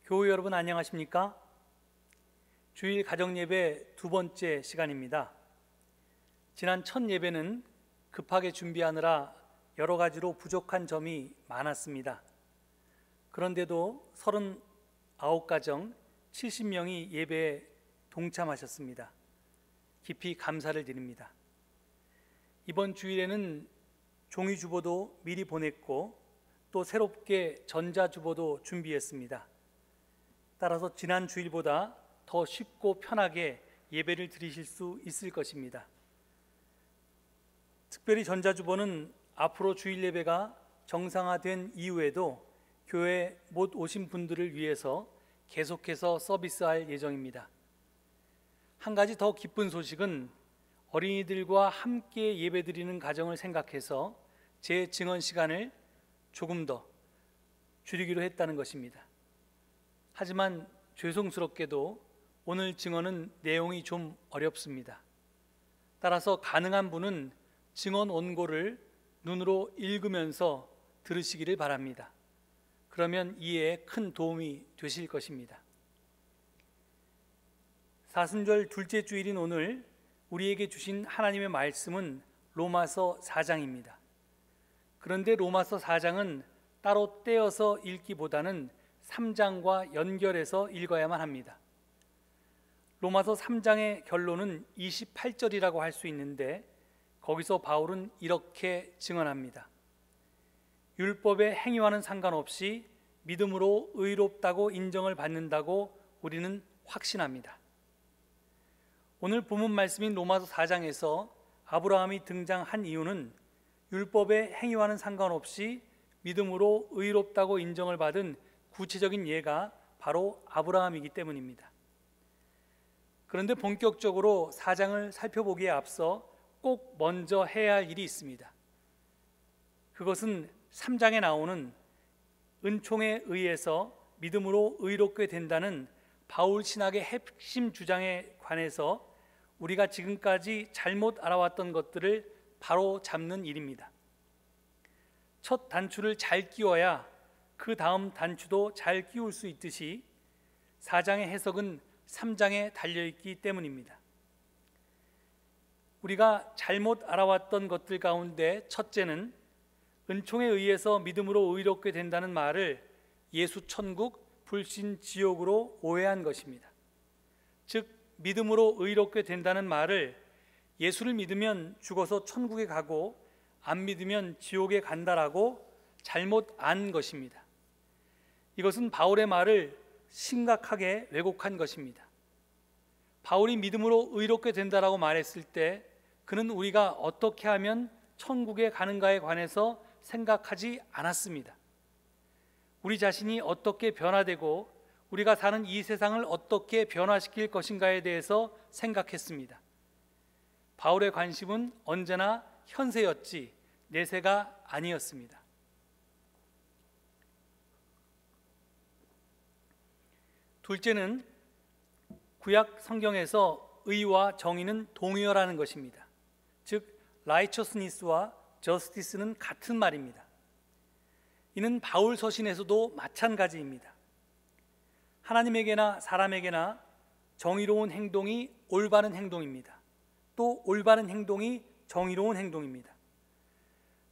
교우 여러분 안녕하십니까? 주일 가정예배 두 번째 시간입니다. 지난 첫 예배는 급하게 준비하느라 여러 가지로 부족한 점이 많았습니다. 그런데도 39가정 70명이 예배에 동참하셨습니다. 깊이 감사를 드립니다. 이번 주일에는 종이주보도 미리 보냈고 또 새롭게 전자주보도 준비했습니다. 따라서 지난 주일보다 더 쉽고 편하게 예배를 드리실 수 있을 것입니다. 특별히 전자주보는 앞으로 주일 예배가 정상화된 이후에도 교회에 못 오신 분들을 위해서 계속해서 서비스할 예정입니다. 한 가지 더 기쁜 소식은 어린이들과 함께 예배드리는 가정을 생각해서 제 증언 시간을 조금 더 줄이기로 했다는 것입니다. 하지만 죄송스럽게도 오늘 증언은 내용이 좀 어렵습니다. 따라서 가능한 분은 증언 원고를 눈으로 읽으면서 들으시기를 바랍니다. 그러면 이해에 큰 도움이 되실 것입니다. 사순절 둘째 주일인 오늘 우리에게 주신 하나님의 말씀은 로마서 4장입니다. 그런데 로마서 4장은 따로 떼어서 읽기보다는 3장과 연결해서 읽어야만 합니다. 로마서 3장의 결론은 28절이라고 할 수 있는데 거기서 바울은 이렇게 증언합니다. 율법의 행위와는 상관없이 믿음으로 의롭다고 인정을 받는다고 우리는 확신합니다. 오늘 본문 말씀인 로마서 4장에서 아브라함이 등장한 이유는 율법의 행위와는 상관없이 믿음으로 의롭다고 인정을 받은 구체적인 예가 바로 아브라함이기 때문입니다. 그런데 본격적으로 4장을 살펴보기에 앞서 꼭 먼저 해야 할 일이 있습니다. 그것은 3장에 나오는 은총에 의해서 믿음으로 의롭게 된다는 바울 신학의 핵심 주장에 관해서 우리가 지금까지 잘못 알아왔던 것들을 바로 잡는 일입니다. 첫 단추를 잘 끼워야 그 다음 단추도 잘 끼울 수 있듯이 4장의 해석은 3장에 달려있기 때문입니다. 우리가 잘못 알아왔던 것들 가운데 첫째는 은총에 의해서 믿음으로 의롭게 된다는 말을 예수 천국, 불신 지옥으로 오해한 것입니다. 즉 믿음으로 의롭게 된다는 말을 예수를 믿으면 죽어서 천국에 가고 안 믿으면 지옥에 간다라고 잘못 안 것입니다. 이것은 바울의 말을 심각하게 왜곡한 것입니다. 바울이 믿음으로 의롭게 된다라고 말했을 때 그는 우리가 어떻게 하면 천국에 가는가에 관해서 생각하지 않았습니다. 우리 자신이 어떻게 변화되고 우리가 사는 이 세상을 어떻게 변화시킬 것인가에 대해서 생각했습니다. 바울의 관심은 언제나 현세였지 내세가 아니었습니다. 둘째는 구약 성경에서 의와 정의는 동일하는 것입니다. 즉 righteousness와 justice는 같은 말입니다. 이는 바울 서신에서도 마찬가지입니다. 하나님에게나 사람에게나 정의로운 행동이 올바른 행동입니다. 또 올바른 행동이 정의로운 행동입니다.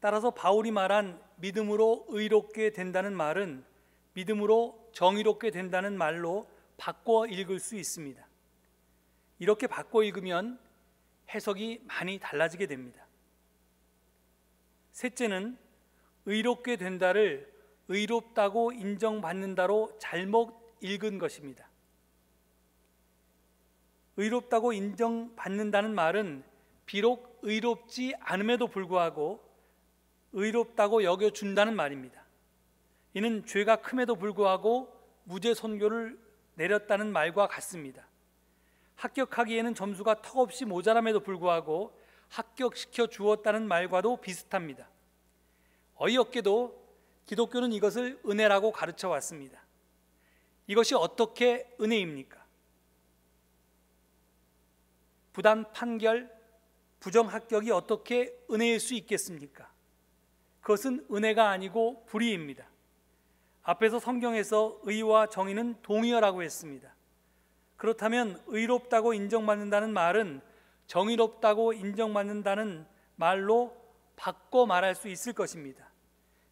따라서 바울이 말한 믿음으로 의롭게 된다는 말은 믿음으로 정의롭게 된다는 말로 바꿔 읽을 수 있습니다. 이렇게 바꿔 읽으면 해석이 많이 달라지게 됩니다. 셋째는 의롭게 된다를 의롭다고 인정받는다로 잘못 읽은 것입니다. 의롭다고 인정받는다는 말은 비록 의롭지 않음에도 불구하고 의롭다고 여겨준다는 말입니다. 이는 죄가 큼에도 불구하고 무죄 선고를 내렸다는 말과 같습니다. 합격하기에는 점수가 턱없이 모자람에도 불구하고 합격시켜 주었다는 말과도 비슷합니다. 어이없게도 기독교는 이것을 은혜라고 가르쳐 왔습니다. 이것이 어떻게 은혜입니까? 부단 판결, 부정 합격이 어떻게 은혜일 수 있겠습니까? 그것은 은혜가 아니고 불의입니다. 앞에서 성경에서 의와 정의는 동의어라고 했습니다. 그렇다면 의롭다고 인정받는다는 말은 정의롭다고 인정받는다는 말로 바꿔 말할 수 있을 것입니다.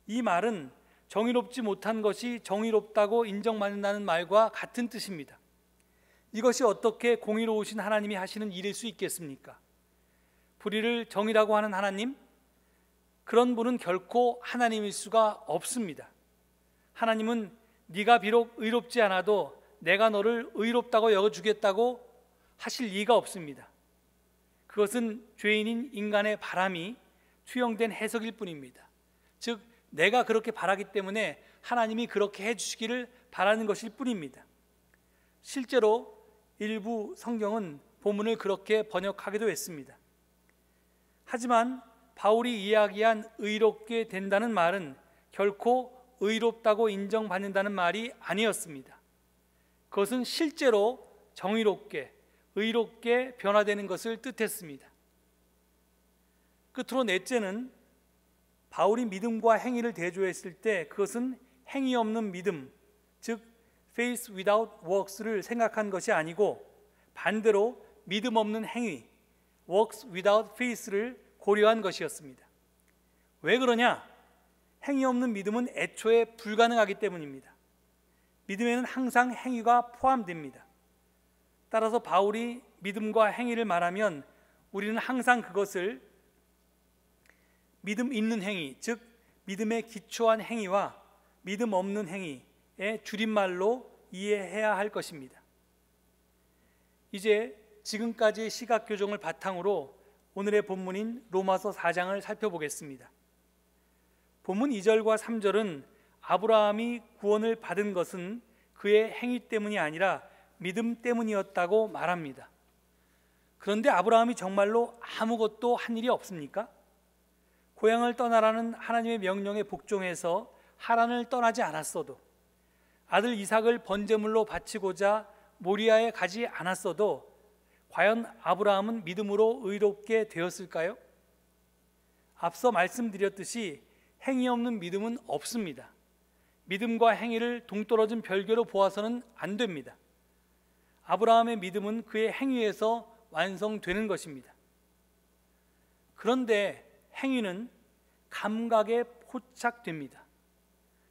이 말은 정의롭지 못한 것이 정의롭다고 인정받는다는 말과 같은 뜻입니다. 이것이 어떻게 공의로우신 하나님이 하시는 일일 수 있겠습니까? 불의를 정의라고 하는 하나님, 그런 분은 결코 하나님일 수가 없습니다. 하나님은 네가 비록 의롭지 않아도 내가 너를 의롭다고 여겨주겠다고 하실 리가 없습니다. 그것은 죄인인 인간의 바람이 투영된 해석일 뿐입니다. 즉 내가 그렇게 바라기 때문에 하나님이 그렇게 해주시기를 바라는 것일 뿐입니다. 실제로 일부 성경은 본문을 그렇게 번역하기도 했습니다. 하지만 바울이 이야기한 의롭게 된다는 말은 결코 의롭다고 인정받는다는 말이 아니었습니다. 그것은 실제로 정의롭게, 의롭게 변화되는 것을 뜻했습니다. 끝으로 넷째는 바울이 믿음과 행위를 대조했을 때 그것은 행위 없는 믿음, 즉 faith without works를 생각한 것이 아니고 반대로 믿음 없는 행위, works without faith를 고려한 것이었습니다. 왜 그러냐? 행위 없는 믿음은 애초에 불가능하기 때문입니다. 믿음에는 항상 행위가 포함됩니다. 따라서 바울이 믿음과 행위를 말하면 우리는 항상 그것을 믿음 있는 행위, 즉 믿음에 기초한 행위와 믿음 없는 행위의 줄임말로 이해해야 할 것입니다. 이제 지금까지의 시각 교정을 바탕으로 오늘의 본문인 로마서 4장을 살펴보겠습니다. 본문 2절과 3절은 아브라함이 구원을 받은 것은 그의 행위 때문이 아니라 믿음 때문이었다고 말합니다. 그런데 아브라함이 정말로 아무것도 한 일이 없습니까? 고향을 떠나라는 하나님의 명령에 복종해서 하란을 떠나지 않았어도, 아들 이삭을 번제물로 바치고자 모리아에 가지 않았어도 과연 아브라함은 믿음으로 의롭게 되었을까요? 앞서 말씀드렸듯이 행위 없는 믿음은 없습니다. 믿음과 행위를 동떨어진 별개로 보아서는 안 됩니다. 아브라함의 믿음은 그의 행위에서 완성되는 것입니다. 그런데 행위는 감각에 포착됩니다.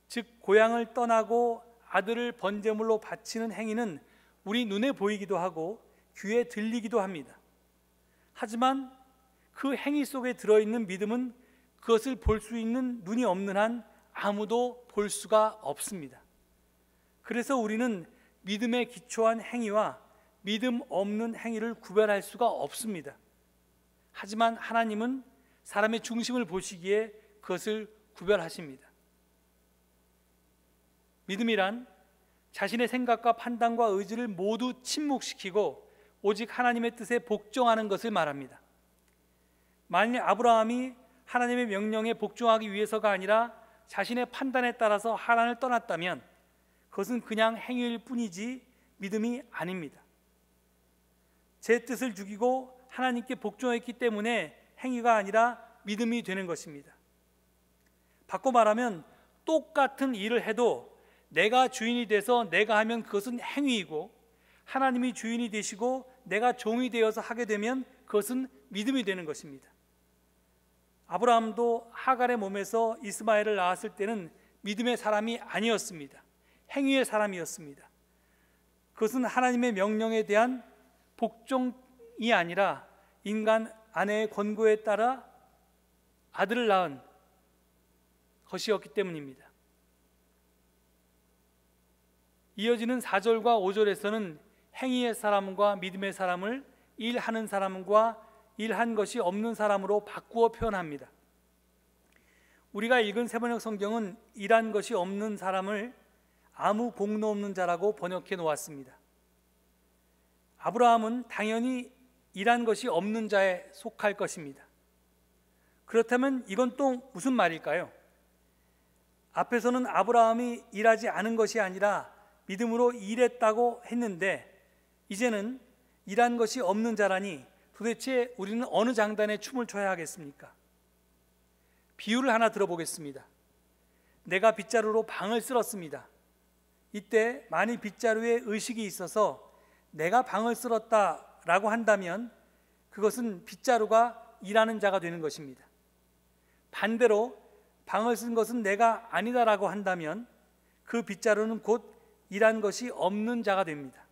즉 고향을 떠나고 아들을 번제물로 바치는 행위는 우리 눈에 보이기도 하고 귀에 들리기도 합니다. 하지만 그 행위 속에 들어있는 믿음은 그것을 볼 수 있는 눈이 없는 한 아무도 볼 수가 없습니다. 그래서 우리는 믿음에 기초한 행위와 믿음 없는 행위를 구별할 수가 없습니다. 하지만 하나님은 사람의 중심을 보시기에 그것을 구별하십니다. 믿음이란 자신의 생각과 판단과 의지를 모두 침묵시키고 오직 하나님의 뜻에 복종하는 것을 말합니다. 만일 아브라함이 하나님의 명령에 복종하기 위해서가 아니라 자신의 판단에 따라서 하란을 떠났다면 그것은 그냥 행위일 뿐이지 믿음이 아닙니다. 제 뜻을 죽이고 하나님께 복종했기 때문에 행위가 아니라 믿음이 되는 것입니다. 바꿔 말하면 똑같은 일을 해도 내가 주인이 돼서 내가 하면 그것은 행위이고 하나님이 주인이 되시고 내가 종이 되어서 하게 되면 그것은 믿음이 되는 것입니다. 아브라함도 하갈의 몸에서 이스마엘을 낳았을 때는 믿음의 사람이 아니었습니다. 행위의 사람이었습니다. 그것은 하나님의 명령에 대한 복종이 아니라 인간 아내의 권고에 따라 아들을 낳은 것이었기 때문입니다. 이어지는 4절과 5절에서는 행위의 사람과 믿음의 사람을 일하는 사람과 일한 것이 없는 사람으로 바꾸어 표현합니다. 우리가 읽은 세번역 성경은 일한 것이 없는 사람을 아무 공로 없는 자라고 번역해 놓았습니다. 아브라함은 당연히 일한 것이 없는 자에 속할 것입니다. 그렇다면 이건 또 무슨 말일까요? 앞에서는 아브라함이 일하지 않은 것이 아니라 믿음으로 일했다고 했는데 이제는 일한 것이 없는 자라니 도대체 우리는 어느 장단에 춤을 춰야 하겠습니까? 비유를 하나 들어보겠습니다. 내가 빗자루로 방을 쓸었습니다. 이때 만일 빗자루에 의식이 있어서 내가 방을 쓸었다라고 한다면 그것은 빗자루가 일하는 자가 되는 것입니다. 반대로 방을 쓴 것은 내가 아니다라고 한다면 그 빗자루는 곧 일한 것이 없는 자가 됩니다.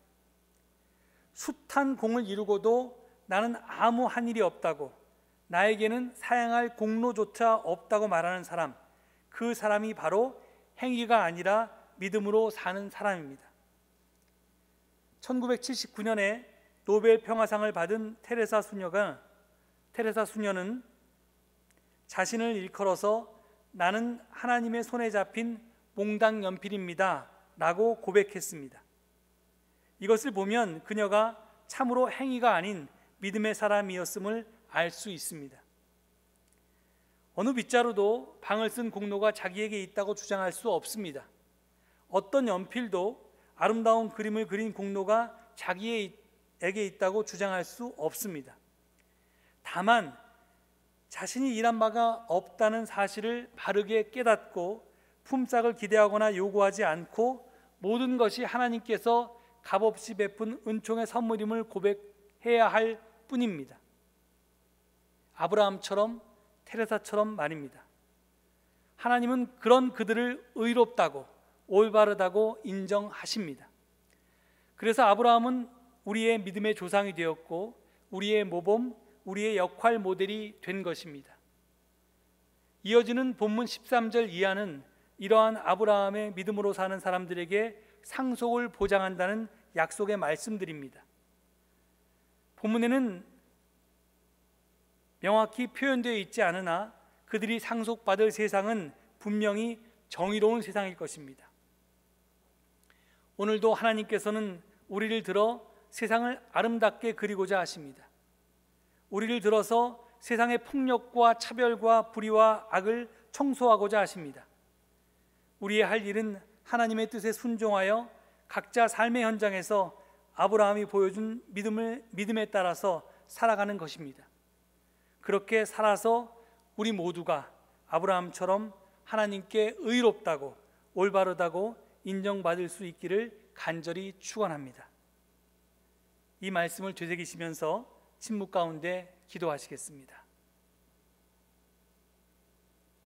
숱한 공을 이루고도 나는 아무 한 일이 없다고, 나에게는 사양할 공로조차 없다고 말하는 사람, 그 사람이 바로 행위가 아니라 믿음으로 사는 사람입니다. 1979년에 노벨 평화상을 받은 테레사 수녀는 자신을 일컬어서 나는 하나님의 손에 잡힌 몽당 연필입니다 라고 고백했습니다. 이것을 보면 그녀가 참으로 행위가 아닌 믿음의 사람이었음을 알 수 있습니다. 어느 빗자루도 방을 쓴 공로가 자기에게 있다고 주장할 수 없습니다. 어떤 연필도 아름다운 그림을 그린 공로가 자기에게 있다고 주장할 수 없습니다. 다만 자신이 일한 바가 없다는 사실을 바르게 깨닫고 품삯을 기대하거나 요구하지 않고 모든 것이 하나님께서 값없이 베푼 은총의 선물임을 고백해야 할 뿐입니다. 아브라함처럼 테레사처럼 말입니다. 하나님은 그런 그들을 의롭다고 올바르다고 인정하십니다. 그래서 아브라함은 우리의 믿음의 조상이 되었고 우리의 모범, 우리의 역할 모델이 된 것입니다. 이어지는 본문 13절 이하는 이러한 아브라함의 믿음으로 사는 사람들에게 상속을 보장한다는 약속의 말씀들입니다. 본문에는 명확히 표현되어 있지 않으나 그들이 상속받을 세상은 분명히 정의로운 세상일 것입니다. 오늘도 하나님께서는 우리를 들어 세상을 아름답게 그리고자 하십니다. 우리를 들어서 세상의 폭력과 차별과 불의와 악을 청소하고자 하십니다. 우리의 할 일은 하나님의 뜻에 순종하여 각자 삶의 현장에서 아브라함이 보여준 믿음에 따라서 살아가는 것입니다. 그렇게 살아서 우리 모두가 아브라함처럼 하나님께 의롭다고 올바르다고 인정받을 수 있기를 간절히 축원합니다. 이 말씀을 되새기시면서 침묵 가운데 기도하시겠습니다.